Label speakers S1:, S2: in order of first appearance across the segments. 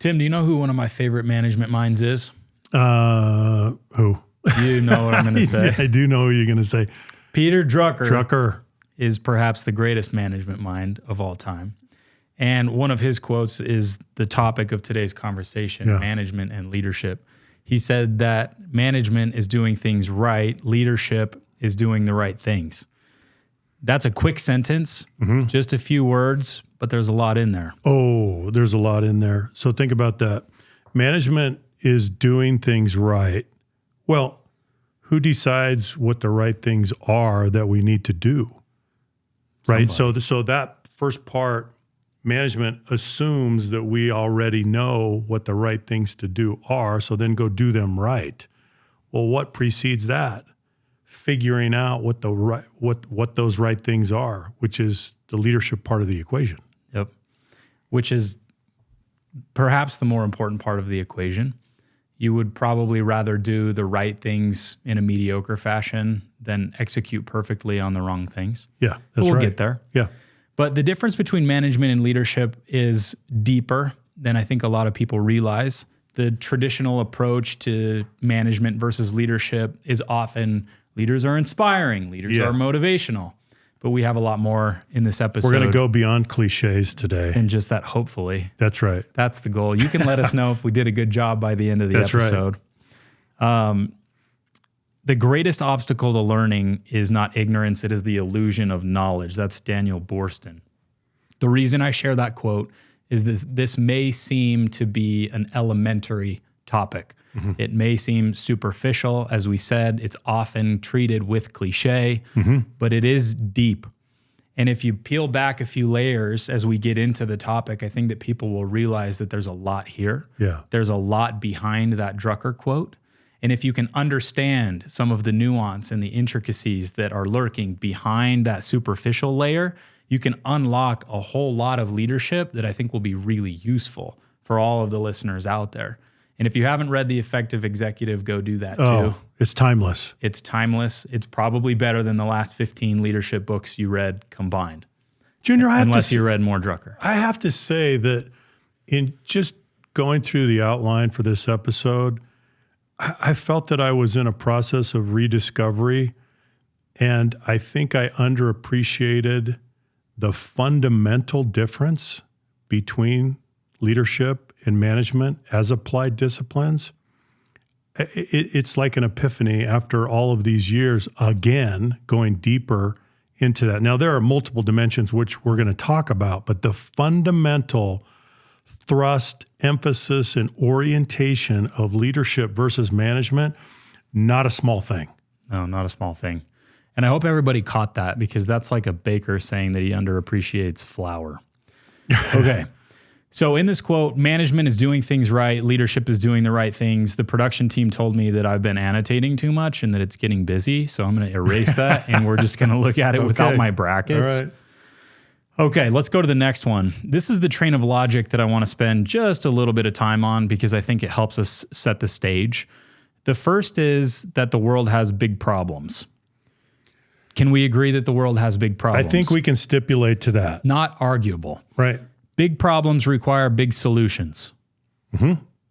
S1: Tim, do you know who one of my favorite management minds is?
S2: Who?
S1: You know what I'm going to say.
S2: I do know who you're going to say.
S1: Peter Drucker.
S2: Drucker
S1: is perhaps the greatest management mind of all time. And one of his quotes is the topic of today's conversation, management and leadership. He said that management is doing things right, leadership is doing the right things. That's a quick sentence, just a few words, but there's a lot in there.
S2: Oh, there's a lot in there. So think about that. Management is doing things right. Well, who decides what the right things are that we need to do? Right? So that first part, management assumes that we already know what the right things to do are, so then go do them right. Well, what precedes that? Figuring out what those right things are, which is the leadership part of the equation.
S1: Yep. Which is perhaps the more important part of the equation. You would probably rather do the right things in a mediocre fashion than execute perfectly on the wrong things.
S2: Yeah, that's right.
S1: We'll get there.
S2: Yeah.
S1: But the difference between management and leadership is deeper than I think a lot of people realize. The traditional approach to management versus leadership is often leaders are inspiring, leaders are motivational. But we have a lot more in this episode.
S2: We're going to go beyond cliches today.
S1: And just that, hopefully.
S2: That's right.
S1: That's the goal. You can let us know if we did a good job by the end of the episode. Right. The greatest obstacle to learning is not ignorance, it is the illusion of knowledge. That's Daniel Boorstin. The reason I share that quote is that this may seem to be an elementary topic. It may seem superficial. As we said, it's often treated with cliche, but it is deep. And if you peel back a few layers as we get into the topic, I think that people will realize that there's a lot here.
S2: Yeah.
S1: There's a lot behind that Drucker quote. And if you can understand some of the nuance and the intricacies that are lurking behind that superficial layer, you can unlock a whole lot of leadership that I think will be really useful for all of the listeners out there. And if you haven't read The Effective Executive, go do that too.
S2: It's timeless.
S1: It's timeless. It's probably better than the last 15 leadership books you read combined.
S2: Junior,
S1: unless you read more Drucker.
S2: I have to say that in just going through the outline for this episode, I felt that I was in a process of rediscovery, and I think I underappreciated the fundamental difference between leadership and management as applied disciplines. It's like an epiphany after all of these years, again, going deeper into that. Now, there are multiple dimensions which we're going to talk about, but the fundamental thrust, emphasis, and orientation of leadership versus management, not a small thing.
S1: No, not a small thing. And I hope everybody caught that, because that's like a baker saying that he underappreciates flour. Okay. So in this quote, management is doing things right, leadership is doing the right things. The production team told me that I've been annotating too much and that it's getting busy, so I'm going to erase that, and we're just going to look at it without my brackets.
S2: All right.
S1: Okay, let's go to the next one. This is the train of logic that I want to spend just a little bit of time on because I think it helps us set the stage. The first is that the world has big problems. Can we agree that the world has big problems?
S2: I think we can stipulate to that.
S1: Not arguable.
S2: Right.
S1: Big problems require big solutions.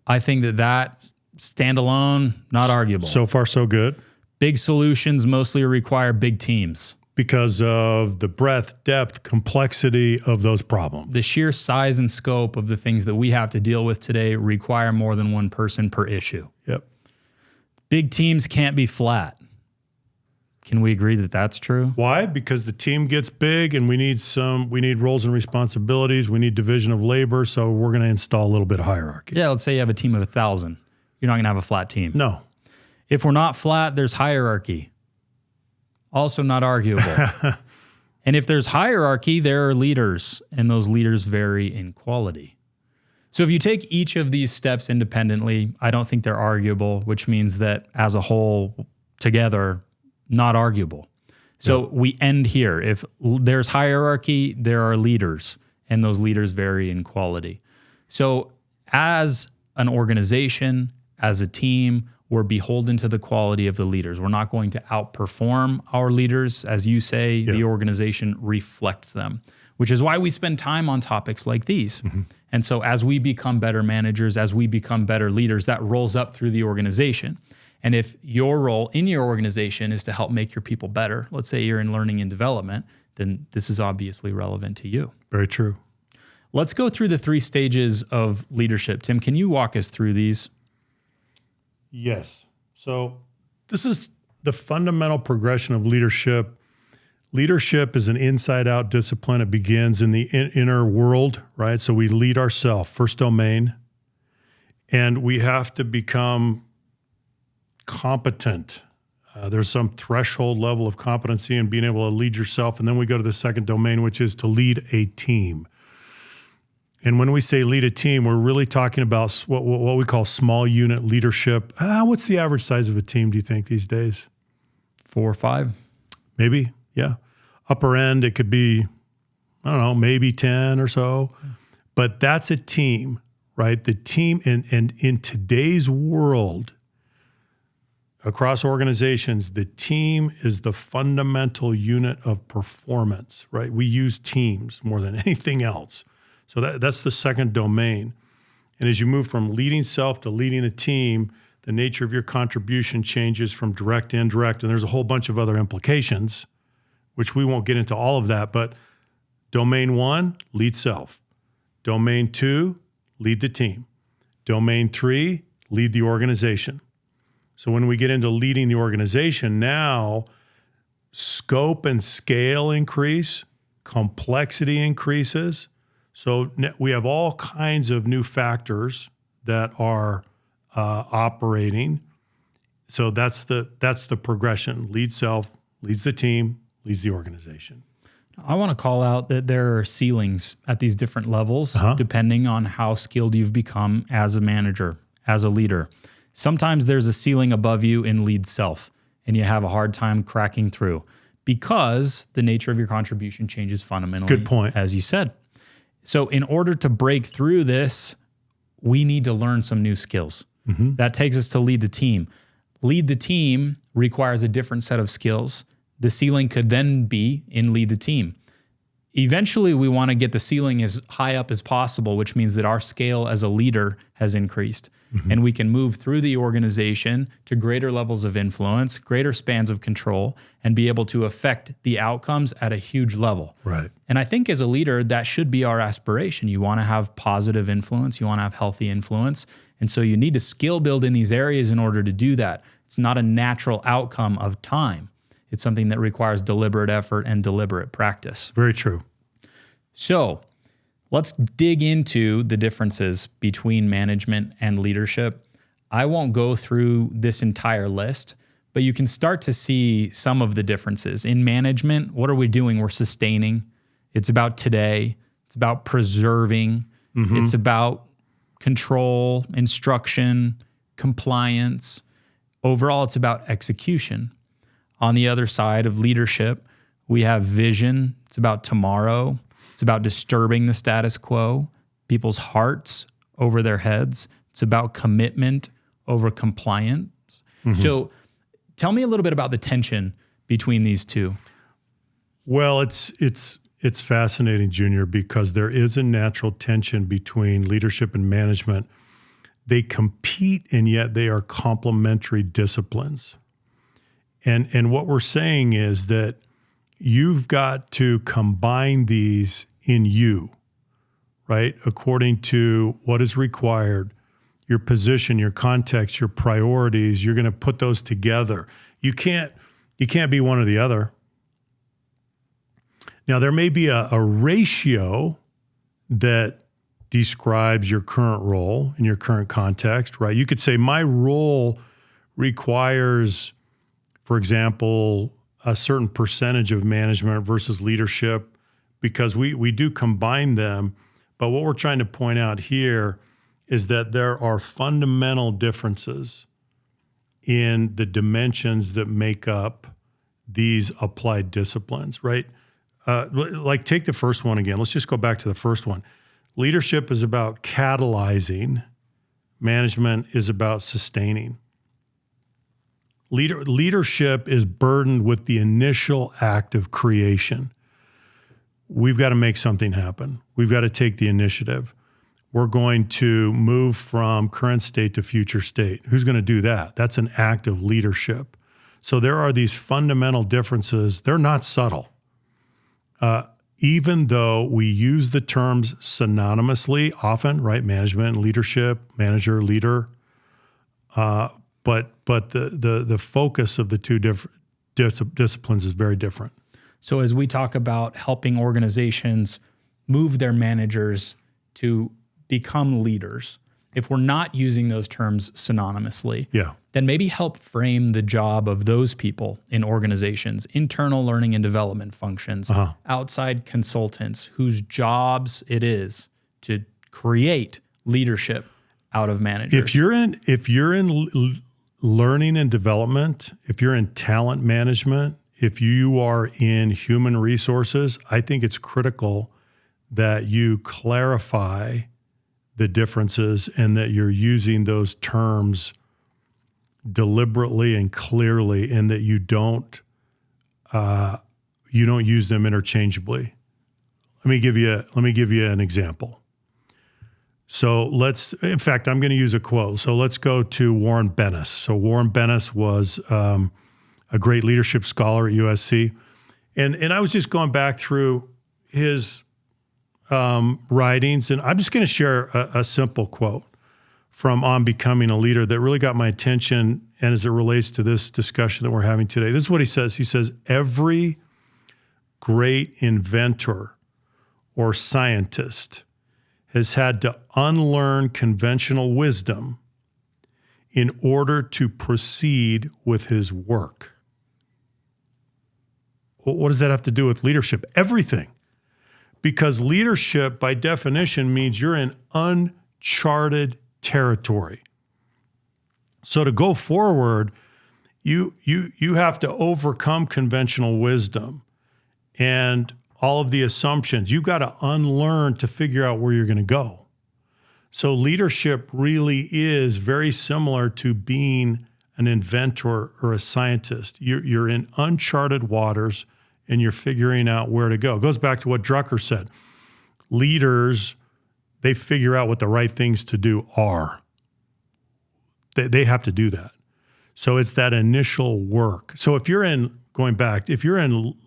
S1: I think that standalone, not arguable.
S2: So far, so good.
S1: Big solutions mostly require big teams.
S2: Because of the breadth, depth, complexity of those problems.
S1: The sheer size and scope of the things that we have to deal with today require more than one person per issue.
S2: Yep.
S1: Big teams can't be flat. Can we agree that that's true?
S2: Why? Because the team gets big and we need roles and responsibilities. We need division of labor. So we're going to install a little bit of hierarchy.
S1: Yeah, let's say you have a team of 1,000. You're not going to have a flat team.
S2: No.
S1: If we're not flat, there's hierarchy. Also not arguable. And if there's hierarchy, there are leaders, and those leaders vary in quality. So if you take each of these steps independently, I don't think they're arguable, which means that as a whole, together, not arguable. So we end here. If there's hierarchy, there are leaders, and those leaders vary in quality. So as an organization, as a team, we're beholden to the quality of the leaders. We're not going to outperform our leaders. As you say, the organization reflects them, which is why we spend time on topics like these. And so as we become better managers, as we become better leaders, that rolls up through the organization. And if your role in your organization is to help make your people better, let's say you're in learning and development, then this is obviously relevant to you.
S2: Very true.
S1: Let's go through the 3 stages of leadership. Tim, can you walk us through these?
S2: Yes. So this is the fundamental progression of leadership. Leadership is an inside-out discipline. It begins in the inner world, right? So we lead ourselves, first domain, and we have to become competent. There's some threshold level of competency in being able to lead yourself, and then we go to the second domain, which is to lead a team. And when we say lead a team, we're really talking about what we call small unit leadership. What's the average size of a team, do you think, these days?
S1: 4 or 5?
S2: Maybe, yeah. Upper end, it could be, I don't know, maybe 10 or so. But that's a team, right? The team, and in today's world, across organizations, the team is the fundamental unit of performance, right? We use teams more than anything else. So that's the second domain. And as you move from leading self to leading a team, the nature of your contribution changes from direct to indirect. And there's a whole bunch of other implications, which we won't get into all of that. But domain 1, lead self. Domain 2, lead the team. Domain 3, lead the organization. So when we get into leading the organization, now scope and scale increase, complexity increases. So we have all kinds of new factors that are operating. So that's the progression. Lead self, leads the team, leads the organization.
S1: I want to call out that there are ceilings at these different levels, depending on how skilled you've become as a manager, as a leader. Sometimes there's a ceiling above you in lead self, and you have a hard time cracking through because the nature of your contribution changes fundamentally.
S2: Good point.
S1: As you said. So in order to break through this, we need to learn some new skills. That takes us to lead the team. Lead the team requires a different set of skills. The ceiling could then be in lead the team. Eventually, we want to get the ceiling as high up as possible, which means that our scale as a leader has increased. And we can move through the organization to greater levels of influence, greater spans of control, and be able to affect the outcomes at a huge level.
S2: Right.
S1: And I think as a leader, that should be our aspiration. You want to have positive influence. You want to have healthy influence. And so you need to skill build in these areas in order to do that. It's not a natural outcome of time. It's something that requires deliberate effort and deliberate practice.
S2: Very true.
S1: So let's dig into the differences between management and leadership. I won't go through this entire list, but you can start to see some of the differences. In management, what are we doing? We're sustaining. It's about today. It's about preserving. It's about control, instruction, compliance. Overall, it's about execution. On the other side of leadership, we have vision. It's about tomorrow. It's about disturbing the status quo, people's hearts over their heads. It's about commitment over compliance. So tell me a little bit about the tension between these two.
S2: Well, it's fascinating, Junior, because there is a natural tension between leadership and management. They compete, and yet they are complementary disciplines. And what we're saying is that you've got to combine these in you, right? According to what is required, your position, your context, your priorities, you're going to put those together. You can't be one or the other. Now, there may be a ratio that describes your current role in your current context, right? You could say my role requires, for example, a certain percentage of management versus leadership, because we do combine them. But what we're trying to point out here is that there are fundamental differences in the dimensions that make up these applied disciplines, right? Like take the first one again. Let's just go back to the first one. Leadership is about catalyzing. Management is about sustaining. Leadership is burdened with the initial act of creation. we've got to make something happen. We've got to take the initiative. We're going to move from current state to future state. Who's going to do that? That's an act of leadership. So there are these fundamental differences. They're not subtle. Even though we use the terms synonymously often, right? Management, leadership, manager, leader. But the focus of the two different disciplines is very different.
S1: So as we talk about helping organizations move their managers to become leaders, if we're not using those terms synonymously, then maybe help frame the job of those people in organizations, internal learning and development functions, outside consultants whose jobs it is to create leadership out of managers.
S2: If you're in learning and development, if you're in talent management, if you are in human resources, I think it's critical that you clarify the differences and that you're using those terms deliberately and clearly, and that you don't use them interchangeably. Let me give you an example. So in fact, I'm going to use a quote. So let's go to Warren Bennis. So Warren Bennis was a great leadership scholar at USC. And I was just going back through his writings, and I'm just going to share a simple quote from On Becoming a Leader that really got my attention, and as it relates to this discussion that we're having today. This is what he says. He says, every great inventor or scientist has had to unlearn conventional wisdom in order to proceed with his work. What does that have to do with leadership? Everything. Because leadership, by definition, means you're in uncharted territory. So to go forward, you have to overcome conventional wisdom and all of the assumptions. You've got to unlearn to figure out where you're going to go. So leadership really is very similar to being an inventor or a scientist. You're in uncharted waters and you're figuring out where to go. It goes back to what Drucker said. Leaders, they figure out what the right things to do are. They have to do that. So it's that initial work. So if you're in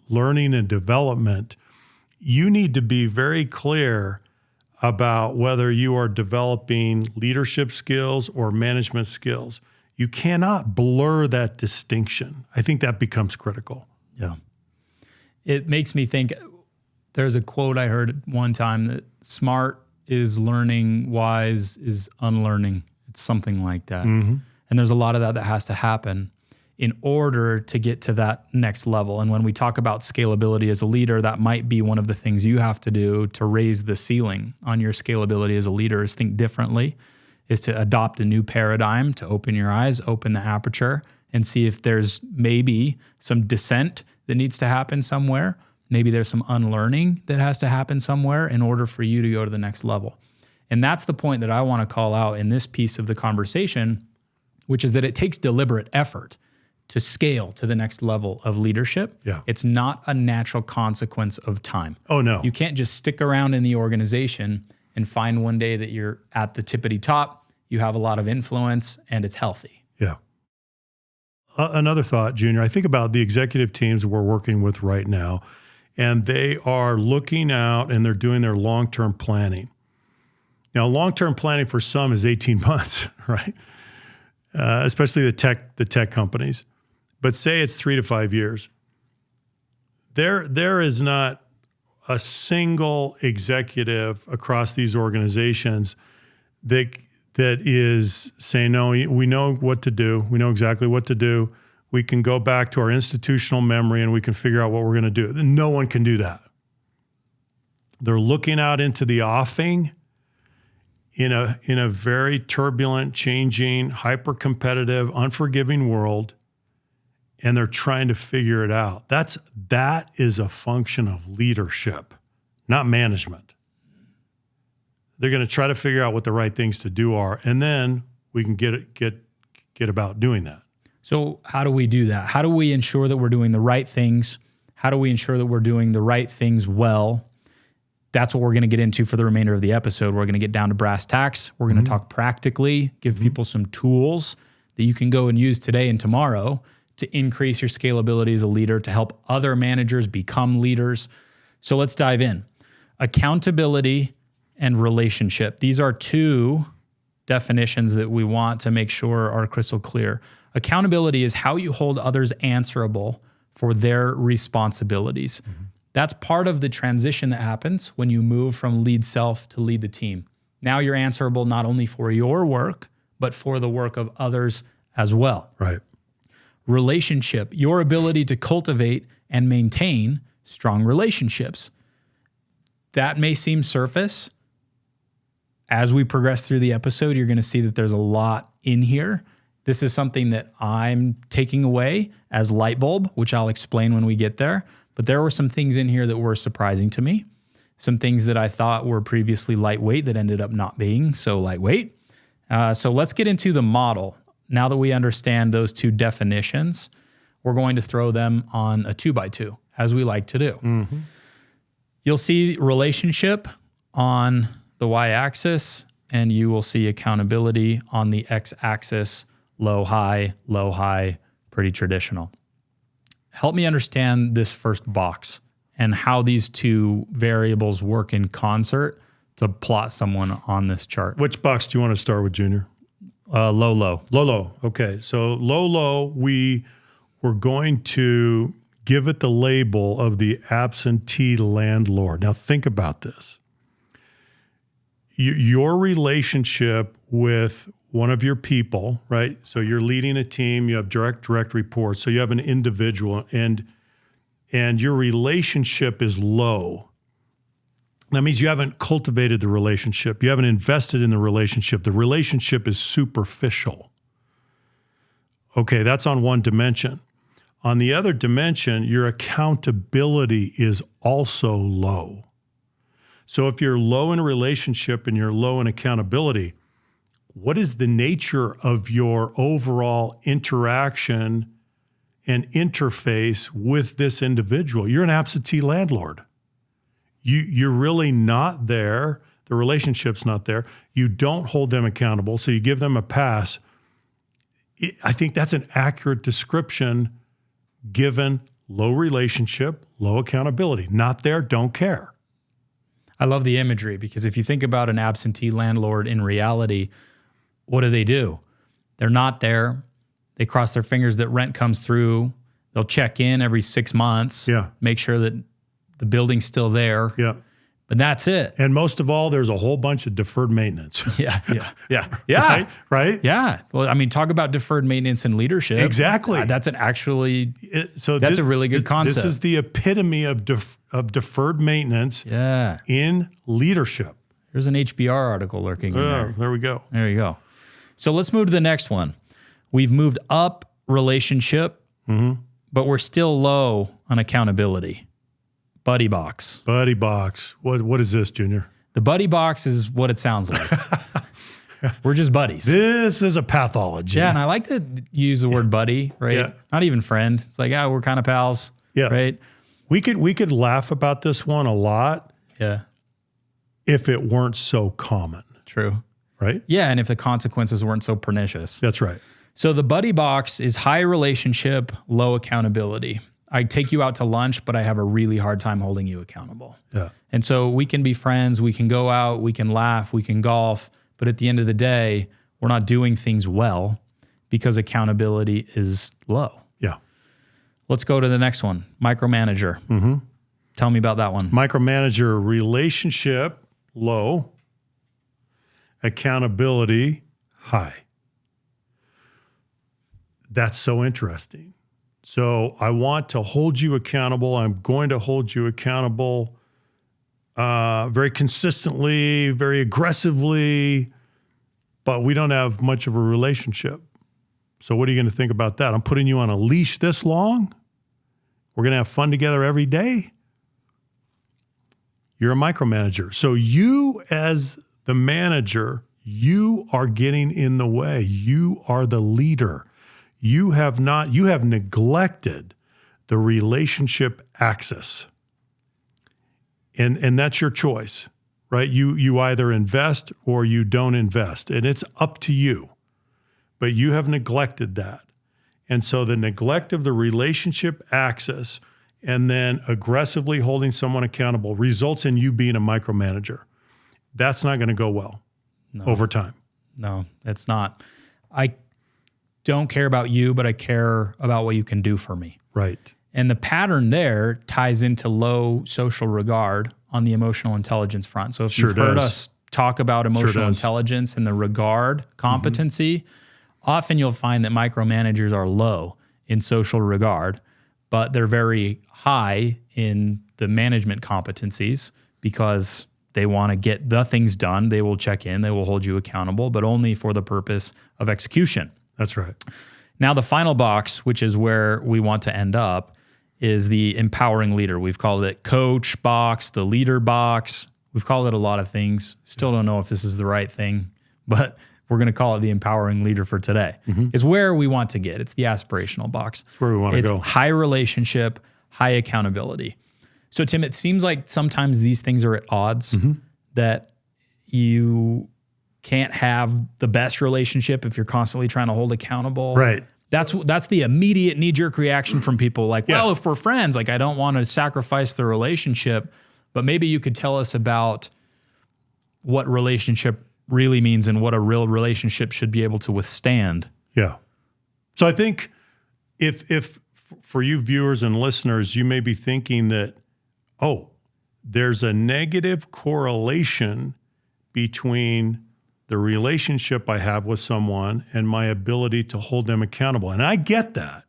S2: learning and development, you need to be very clear about whether you are developing leadership skills or management skills. You cannot blur that distinction. I think that becomes critical.
S1: Yeah. It makes me think, there's a quote I heard one time that smart is learning, wise is unlearning. It's something like that. Mm-hmm. And there's a lot of that has to happen in order to get to that next level. And when we talk about scalability as a leader, that might be one of the things you have to do to raise the ceiling on your scalability as a leader, is think differently, is to adopt a new paradigm, to open your eyes, open the aperture, and see if there's maybe some dissent that needs to happen somewhere. Maybe there's some unlearning that has to happen somewhere in order for you to go to the next level. And that's the point that I want to call out in this piece of the conversation, which is that it takes deliberate effort to scale to the next level of leadership.
S2: Yeah.
S1: It's not a natural consequence of time.
S2: Oh, no.
S1: You can't just stick around in the organization and find one day that you're at the tippity top, you have a lot of influence, and it's healthy.
S2: Yeah. Another thought, Junior, I think about the executive teams we're working with right now, and they are looking out and they're doing their long-term planning. Now, long-term planning for some is 18 months, right? Especially the tech companies. But say it's 3 to 5 years. There is not a single executive across these organizations that is saying, no, we know what to do. We know exactly what to do. We can go back to our institutional memory and we can figure out what we're going to do. No one can do that. They're looking out into the offing in a very turbulent, changing, hyper-competitive, unforgiving world, and they're trying to figure it out. That is a function of leadership, not management. They're going to try to figure out what the right things to do are, and then we can get about doing that.
S1: So how do we do that? How do we ensure that we're doing the right things? How do we ensure that we're doing the right things well? that's what we're going to get into for the remainder of the episode. We're going to get down to brass tacks. We're going to talk practically, give people some tools that you can go and use today and tomorrow to increase your scalability as a leader, to help other managers become leaders. So let's dive in. Accountability and relationship. These are two definitions that we want to make sure are crystal clear. Accountability is how you hold others answerable for their responsibilities. That's part of the transition that happens when you move from lead self to lead the team. Now you're answerable not only for your work, but for the work of others as well.
S2: Right.
S1: Relationship, your ability to cultivate and maintain strong relationships. That may seem surface. As we progress through the episode, you're going to see that there's a lot in here. This is something that I'm taking away as light bulb, which I'll explain when we get there. But there were some things in here that were surprising to me. Some things that I thought were previously lightweight that ended up not being so lightweight. So let's get into the model. Now that we understand those two definitions, we're going to throw them on a 2x2, as we like to do. You'll see relationship on the y-axis, and you will see accountability on the x-axis, low, high, pretty traditional. Help me understand this first box and how these two variables work in concert to plot someone on this chart.
S2: Which box do you want to start with, Junior?
S1: Low.
S2: Low. Okay. So low, we were going to give it the label of the absentee landlord. Now think about this. Your relationship with one of your people, right? So you're leading a team, you have direct reports. So you have an individual and your relationship is low. That means you haven't cultivated the relationship. You haven't invested in the relationship. The relationship is superficial. Okay, that's on one dimension. On the other dimension, your accountability is also low. So if you're low in a relationship and you're low in accountability, what is the nature of your overall interaction and interface with this individual? You're an absentee landlord. You're really not there. The relationship's not there. You don't hold them accountable, so you give them a pass. I think that's an accurate description given low relationship, low accountability. Not there, don't care.
S1: I love the imagery because if you think about an absentee landlord in reality, what do? They're not there. They cross their fingers that rent comes through. They'll check in every 6 months, make sure that the building's still there.
S2: Yeah.
S1: But that's it.
S2: And most of all, there's a whole bunch of deferred maintenance.
S1: Yeah.
S2: Right?
S1: Yeah. Well, I mean, talk about deferred maintenance and leadership.
S2: Exactly.
S1: That's a really good concept.
S2: This is the epitome of deferred maintenance in leadership.
S1: There's an HBR article lurking in there.
S2: There we go.
S1: There you go. So let's move to the next one. We've moved up relationship, but we're still low on accountability. Buddy box.
S2: Buddy box. What is this, Junior?
S1: The buddy box is what it sounds like. We're just buddies.
S2: This is a pathology.
S1: Yeah, and I like to use the word buddy, right?
S2: Yeah.
S1: Not even friend. It's like, we're kind of pals, right?
S2: We could laugh about this one a lot.
S1: Yeah.
S2: If it weren't so common.
S1: True.
S2: Right?
S1: Yeah, and if the consequences weren't so pernicious.
S2: That's right.
S1: So the buddy box is high relationship, low accountability. I take you out to lunch, but I have a really hard time holding you accountable.
S2: Yeah.
S1: And so we can be friends, we can go out, we can laugh, we can golf, but at the end of the day, we're not doing things well because accountability is low.
S2: Yeah.
S1: Let's go to the next one, micromanager. Tell me about that one.
S2: Micromanager, relationship, low, accountability, high. That's so interesting. So I want to hold you accountable. I'm going to hold you accountable very consistently, very aggressively, but we don't have much of a relationship. So what are you going to think about that? I'm putting you on a leash this long? We're going to have fun together every day? You're a micromanager. So you as the manager, you are getting in the way. You are the leader. You have neglected the relationship axis. And that's your choice, right? You either invest or you don't invest, and it's up to you. But you have neglected that. And so the neglect of the relationship access and then aggressively holding someone accountable results in you being a micromanager. That's not going to go well over time.
S1: No, it's not. I don't care about you, but I care about what you can do for me.
S2: Right.
S1: And the pattern there ties into low social regard on the emotional intelligence front. So if you've heard us talk about emotional intelligence and the regard competency, often you'll find that micromanagers are low in social regard, but they're very high in the management competencies because they want to get the things done. They will check in, they will hold you accountable, but only for the purpose of execution.
S2: That's right.
S1: Now, the final box, which is where we want to end up, is the empowering leader. We've called it coach box, the leader box. We've called it a lot of things. Still don't know if this is the right thing, but we're going to call it the empowering leader for today. It's where we want to get. It's the aspirational box.
S2: It's where we want to go.
S1: It's high relationship, high accountability. So, Tim, it seems like sometimes these things are at odds, that you can't have the best relationship if you're constantly trying to hold accountable.
S2: Right.
S1: That's the immediate knee-jerk reaction from people like, well, if we're friends, like I don't want to sacrifice the relationship, but maybe you could tell us about what relationship really means and what a real relationship should be able to withstand.
S2: Yeah. So I think if for you viewers and listeners, you may be thinking that, oh, there's a negative correlation between the relationship I have with someone and my ability to hold them accountable. And I get that.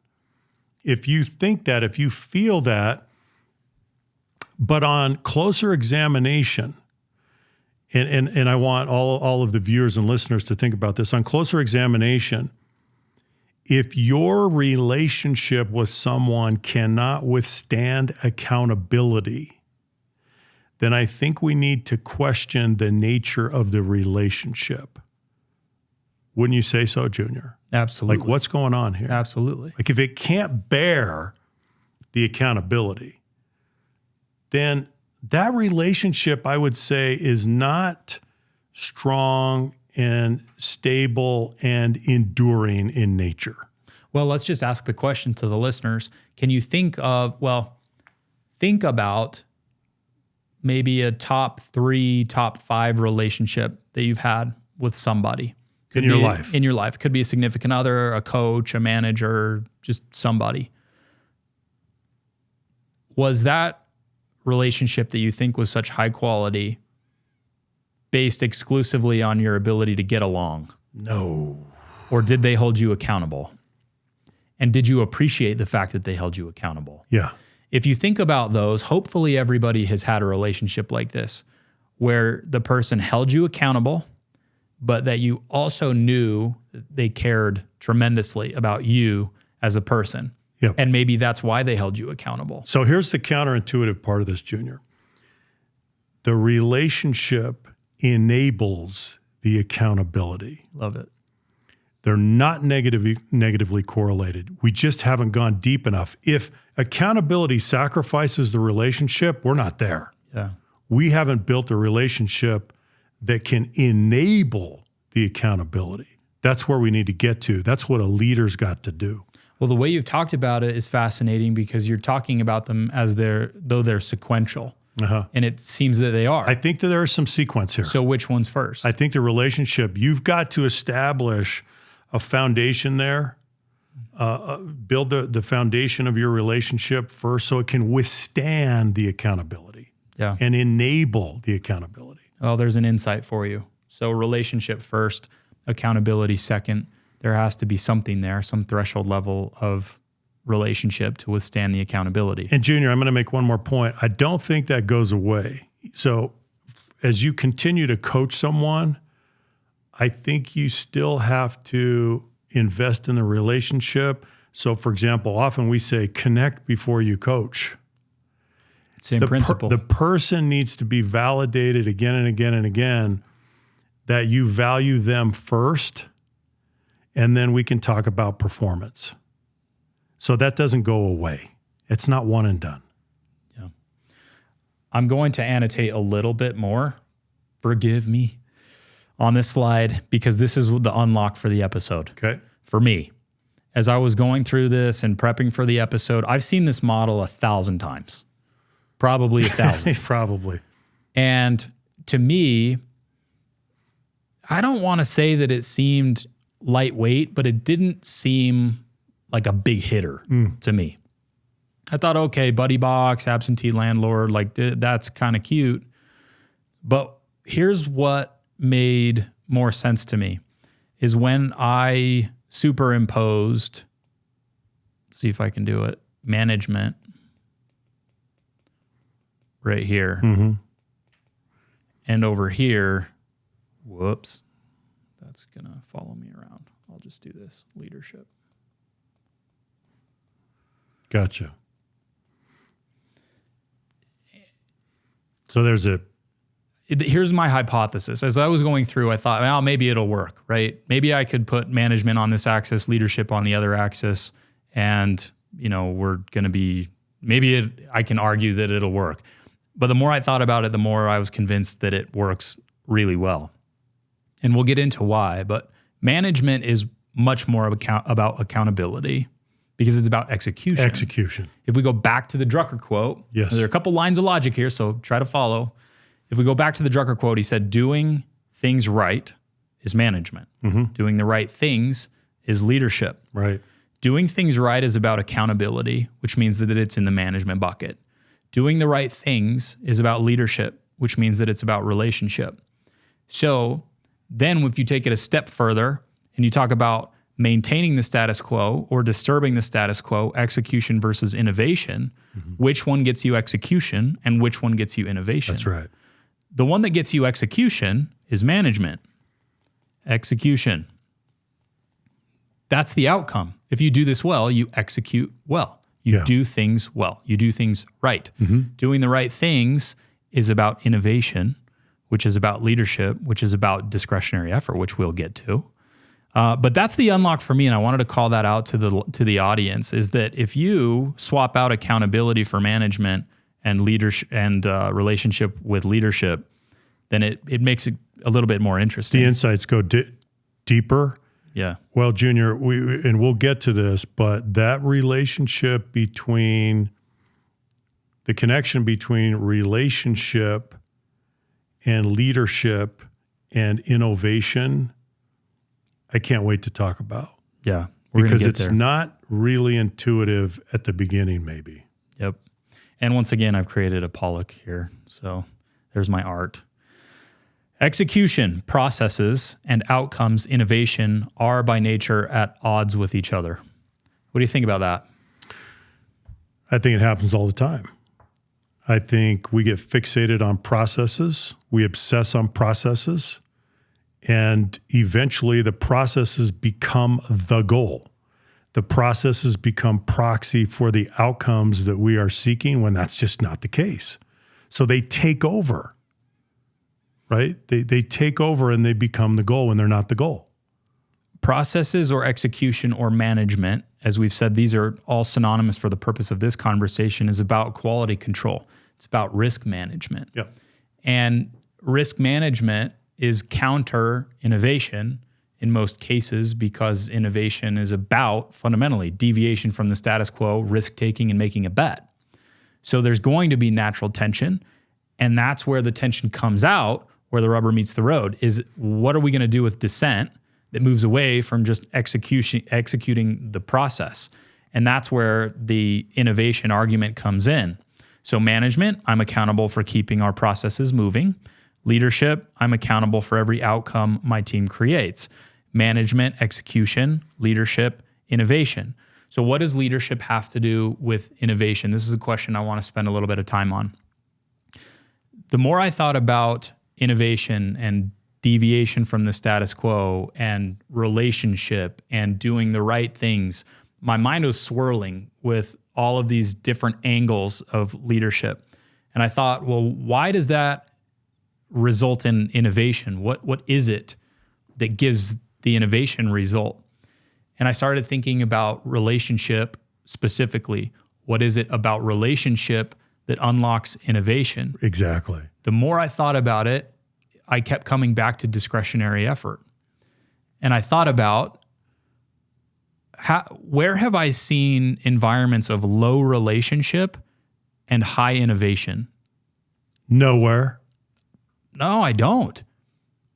S2: If you think that, if you feel that, but on closer examination, and I want all of the viewers and listeners to think about this, on closer examination, if your relationship with someone cannot withstand accountability, then I think we need to question the nature of the relationship. Wouldn't you say so, Junior?
S1: Absolutely.
S2: Like, what's going on here?
S1: Absolutely.
S2: Like, if it can't bear the accountability, then that relationship, I would say, is not strong and stable and enduring in nature.
S1: Well, let's just ask the question to the listeners. Can you think about maybe a top 3, top 5 relationship that you've had with somebody
S2: in your life?
S1: In your life. Could be a significant other, a coach, a manager, just somebody. Was that relationship that you think was such high quality based exclusively on your ability to get along?
S2: No.
S1: Or did they hold you accountable? And did you appreciate the fact that they held you accountable?
S2: Yeah.
S1: If you think about those, hopefully everybody has had a relationship like this where the person held you accountable, but that you also knew that they cared tremendously about you as a person.
S2: Yep.
S1: And maybe that's why they held you accountable.
S2: So here's the counterintuitive part of this, Junior. The relationship enables the accountability.
S1: Love it.
S2: They're not negatively correlated. We just haven't gone deep enough. If accountability sacrifices the relationship, we're not there.
S1: Yeah.
S2: We haven't built a relationship that can enable the accountability. That's where we need to get to. That's what a leader's got to do.
S1: Well, the way you've talked about it is fascinating because you're talking about them as though they're sequential. And it seems that they are.
S2: I think that there is some sequence here.
S1: So which one's first?
S2: I think the relationship, you've got to establish a foundation there, build the foundation of your relationship first so it can withstand the accountability and enable the accountability.
S1: Well, there's an insight for you. So relationship first, accountability second. There has to be something there, some threshold level of relationship to withstand the accountability.
S2: And Junior, I'm going to make one more point. I don't think that goes away. So as you continue to coach someone, I think you still have to invest in the relationship. So for example, often we say connect before you coach.
S1: Same principle.
S2: The person needs to be validated again and again and again that you value them first, and then we can talk about performance. So that doesn't go away. It's not one and done.
S1: Yeah. I'm going to annotate a little bit more. Forgive me on this slide because this is the unlock for the episode.
S2: Okay.
S1: For me, as I was going through this and prepping for the episode, I've seen this model 1,000 times, probably 1,000.
S2: Probably.
S1: And to me, I don't want to say that it seemed lightweight, but it didn't seem like a big hitter to me. I thought, okay, buddy box, absentee landlord, like that's kind of cute. But here's what made more sense to me is when I superimposed, let's see if I can do it, management right here.
S2: Mm-hmm.
S1: And over here, whoops, that's going to follow me around. I'll just do this, leadership.
S2: Gotcha. So
S1: Here's my hypothesis. As I was going through, I thought, well, maybe it'll work, right? Maybe I could put management on this axis, leadership on the other axis, and, we're going to be, I can argue that it'll work. But the more I thought about it, the more I was convinced that it works really well. And we'll get into why, but management is much more about accountability because it's about execution.
S2: execution.
S1: If we go back to the Drucker quote,
S2: Yes.
S1: there are a couple lines of logic here, so try to follow. If we go back to the Drucker quote, he said, doing things right is management.
S2: Mm-hmm.
S1: Doing the right things is leadership.
S2: Right.
S1: Doing things right is about accountability, which means that it's in the management bucket. Doing the right things is about leadership, which means that it's about relationship. So then if you take it a step further and you talk about maintaining the status quo or disturbing the status quo, execution versus innovation, which one gets you execution and which one gets you innovation?
S2: That's right.
S1: The one that gets you execution is management. Execution. That's the outcome. If you do this well, you execute well. You do things well. You do things right. Doing the right things is about innovation, which is about leadership, which is about discretionary effort, which we'll get to. But that's the unlock for me, and I wanted to call that out to the audience, is that if you swap out accountability for management and leadership and relationship with leadership, then it makes it a little bit more interesting.
S2: The insights go deeper.
S1: Yeah.
S2: Well, Junior, we'll get to this, but that relationship between the connection between relationship and leadership and innovation, I can't wait to talk about.
S1: Yeah.
S2: Because it's not really intuitive at the beginning, maybe.
S1: Yep. And once again, I've created a Pollock here. So there's my art. Execution, processes, and outcomes, innovation are by nature at odds with each other. What do you think about that?
S2: I think it happens all the time. I think we get fixated on processes. We obsess on processes. And eventually the processes become the goal. The processes become proxy for the outcomes that we are seeking when that's just not the case. So they take over. Right? They take over and they become the goal when they're not the goal.
S1: Processes or execution or management, as we've said, these are all synonymous for the purpose of this conversation, is about quality control. It's about risk management.
S2: Yep.
S1: And risk management is counter innovation in most cases because innovation is about fundamentally deviation from the status quo, risk taking, and making a bet. So there's going to be natural tension. And that's where the tension comes out, where the rubber meets the road, is what are we going to do with dissent that moves away from just executing the process? And that's where the innovation argument comes in. So management, I'm accountable for keeping our processes moving. Leadership, I'm accountable for every outcome my team creates. Management, execution, leadership, innovation. So what does leadership have to do with innovation? This is a question I want to spend a little bit of time on. The more I thought about innovation and deviation from the status quo and relationship and doing the right things, my mind was swirling with all of these different angles of leadership. And I thought, well, why does that result in innovation? What is it that gives the innovation result? And I started thinking about relationship specifically. What is it about relationship that unlocks innovation.
S2: Exactly.
S1: The more I thought about it, I kept coming back to discretionary effort. And I thought about where have I seen environments of low relationship and high innovation?
S2: Nowhere.
S1: No, I don't.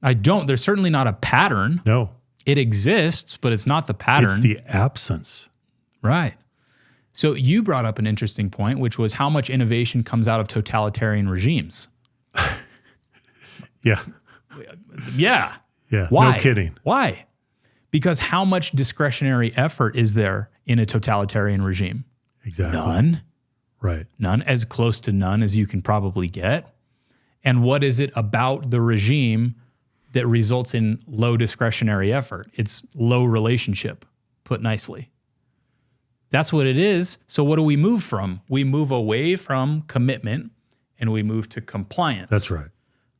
S1: There's certainly not a pattern.
S2: No.
S1: It exists, but it's not the pattern.
S2: It's the absence.
S1: Right. So you brought up an interesting point, which was how much innovation comes out of totalitarian regimes.
S2: Yeah.
S1: Yeah.
S2: Yeah.
S1: Why?
S2: No kidding.
S1: Why? Because how much discretionary effort is there in a totalitarian regime?
S2: Exactly.
S1: None.
S2: Right.
S1: None, as close to none as you can probably get. And what is it about the regime that results in low discretionary effort? It's low relationship, put nicely. That's what it is. So what do we move from? We move away from commitment and we move to compliance.
S2: That's right.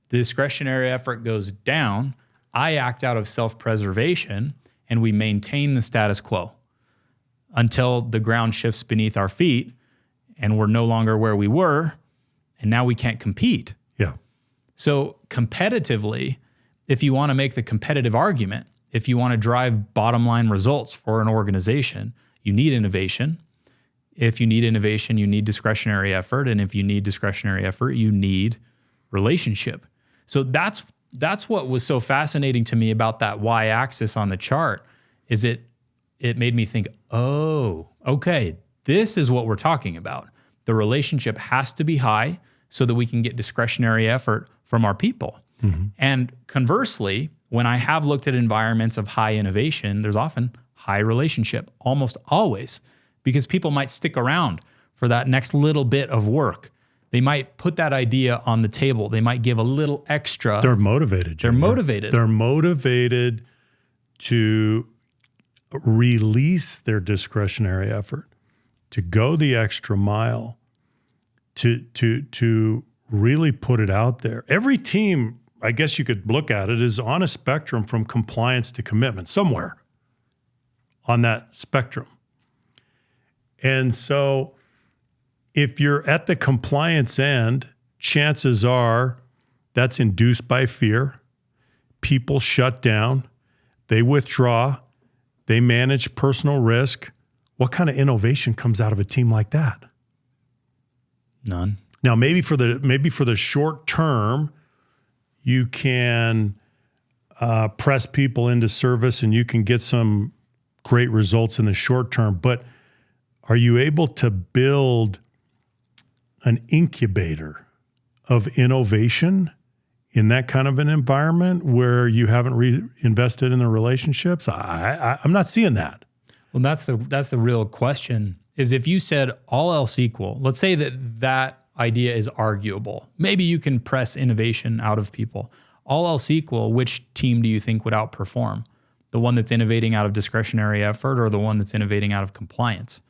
S1: The discretionary effort goes down. I act out of self-preservation and we maintain the status quo until the ground shifts beneath our feet and we're no longer where we were and now we can't compete.
S2: Yeah.
S1: So competitively, if you want to make the competitive argument, if you want to drive bottom line results for an organization, you need innovation. If you need innovation, you need discretionary effort. And if you need discretionary effort, you need relationship. So that's what was so fascinating to me about that y-axis on the chart, is it made me think, oh, okay, this is what we're talking about. The relationship has to be high so that we can get discretionary effort from our people. Mm-hmm. And conversely, when I have looked at environments of high innovation, there's often high relationship, almost always, because people might stick around for that next little bit of work. They might put that idea on the table. They might give a little extra.
S2: They're motivated.
S1: They're motivated.
S2: They're motivated to release their discretionary effort, to go the extra mile, to really put it out there. Every team, I guess you could look at it, is on a spectrum from compliance to commitment, somewhere on that spectrum. And so if you're at the compliance end, chances are that's induced by fear. People shut down, they withdraw, they manage personal risk. What kind of innovation comes out of a team like that?
S1: None.
S2: Now, maybe for the short term, you can press people into service and you can get some great results in the short term. But are you able to build an incubator of innovation in that kind of an environment where you haven't reinvested in the relationships? I'm not seeing that.
S1: Well, that's the real question, is if you said all else equal, let's say that idea is arguable. Maybe you can press innovation out of people. All else equal, which team do you think would outperform? The one that's innovating out of discretionary effort or the one that's innovating out of compliance?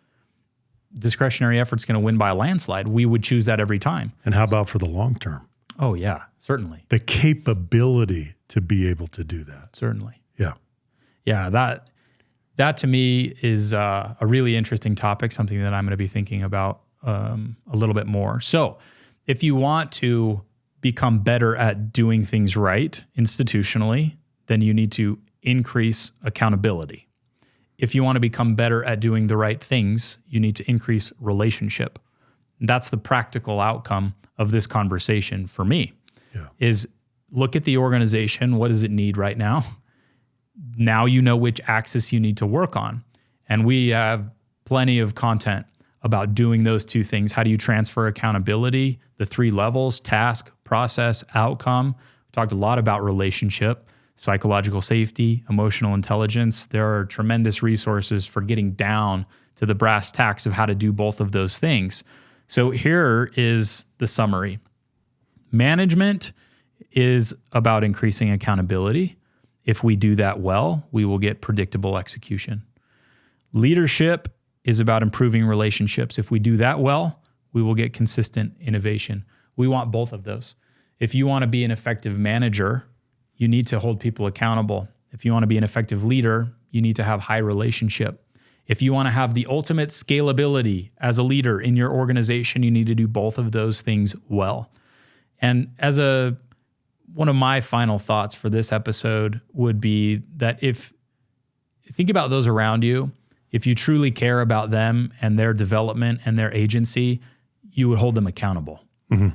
S1: Discretionary effort's going to win by a landslide. We would choose that every time.
S2: And how about for the long term?
S1: Oh, yeah, certainly.
S2: The capability to be able to do that.
S1: Certainly.
S2: Yeah.
S1: Yeah, that to me is a really interesting topic, something that I'm going to be thinking about a little bit more. So if you want to become better at doing things right institutionally, then you need to increase accountability. If you want to become better at doing the right things, you need to increase relationship. That's the practical outcome of this conversation for me, is look at the organization. What does it need right now? Now you know which axis you need to work on. And we have plenty of content about doing those two things. How do you transfer accountability? The 3 levels: task, process, outcome. We talked a lot about relationship, psychological safety, emotional intelligence. There are tremendous resources for getting down to the brass tacks of how to do both of those things. So here is the summary. Management is about increasing accountability. If we do that well, we will get predictable execution. Leadership is about improving relationships. If we do that well, we will get consistent innovation. We want both of those. If you want to be an effective manager, you need to hold people accountable. If you want to be an effective leader, you need to have high relationship. If you want to have the ultimate scalability as a leader in your organization, you need to do both of those things well. And as one of my final thoughts for this episode would be that if think about those around you, if you truly care about them and their development and their agency, you would hold them accountable.
S2: Mm-hmm.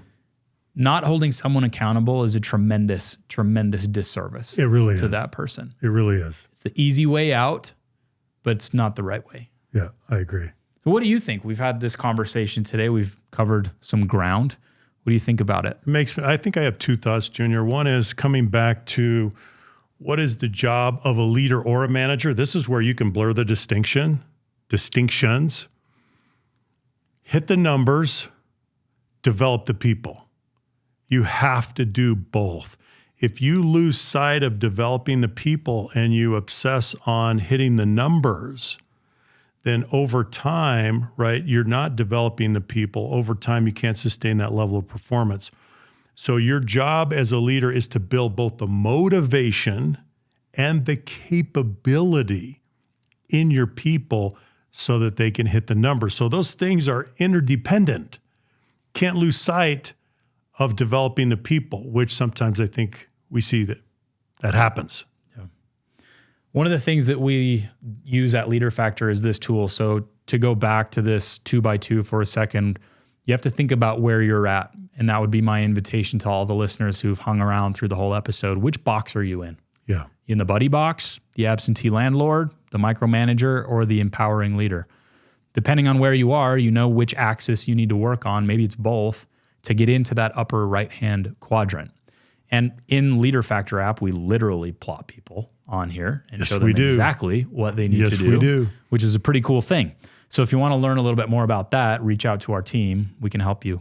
S1: Not holding someone accountable is a tremendous, tremendous disservice to that person.
S2: It really is.
S1: It's the easy way out, but it's not the right way.
S2: Yeah, I agree.
S1: So what do you think? We've had this conversation today. We've covered some ground. What do you think about it?
S2: I think I have two thoughts, Junior. One is coming back to what is the job of a leader or a manager? This is where you can blur the distinctions, hit the numbers, develop the people. You have to do both. If you lose sight of developing the people and you obsess on hitting the numbers, then over time, right, you're not developing the people. Over time, you can't sustain that level of performance. So your job as a leader is to build both the motivation and the capability in your people so that they can hit the numbers. So those things are interdependent. Can't lose sight of developing the people, which sometimes I think we see that happens.
S1: Yeah. One of the things that we use at Leader Factor is this tool. So to go back to this 2x2 for a second, you have to think about where you're at. And that would be my invitation to all the listeners who've hung around through the whole episode. Which box are you in?
S2: Yeah.
S1: In the buddy box, the absentee landlord, the micromanager, or the empowering leader? Depending on where you are, you know which axis you need to work on. Maybe it's both to get into that upper right-hand quadrant. And in Leader Factor app, we literally plot people on here and show them exactly what they need to do,
S2: we do,
S1: which is a pretty cool thing. So if you want to learn a little bit more about that, reach out to our team. We can help you.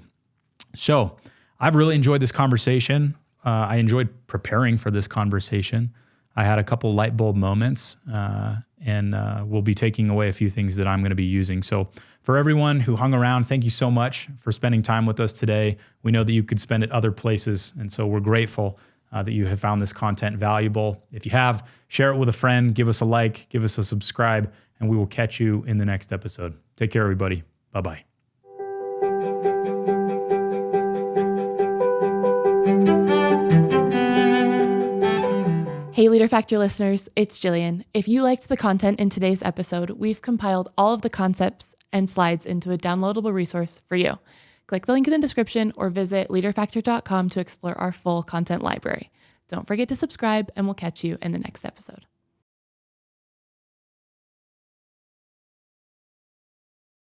S1: So I've really enjoyed this conversation. I enjoyed preparing for this conversation. I had a couple light bulb moments, and we'll be taking away a few things that I'm going to be using. So for everyone who hung around, thank you so much for spending time with us today. We know that you could spend it other places, and so we're grateful that you have found this content valuable. If you have, share it with a friend, give us a like, give us a subscribe, and we will catch you in the next episode. Take care, everybody. Bye-bye.
S3: Hey Leader Factor listeners, it's Jillian. If you liked the content in today's episode, we've compiled all of the concepts and slides into a downloadable resource for you. Click the link in the description or visit leaderfactor.com to explore our full content library. Don't forget to subscribe, and we'll catch you in the next episode.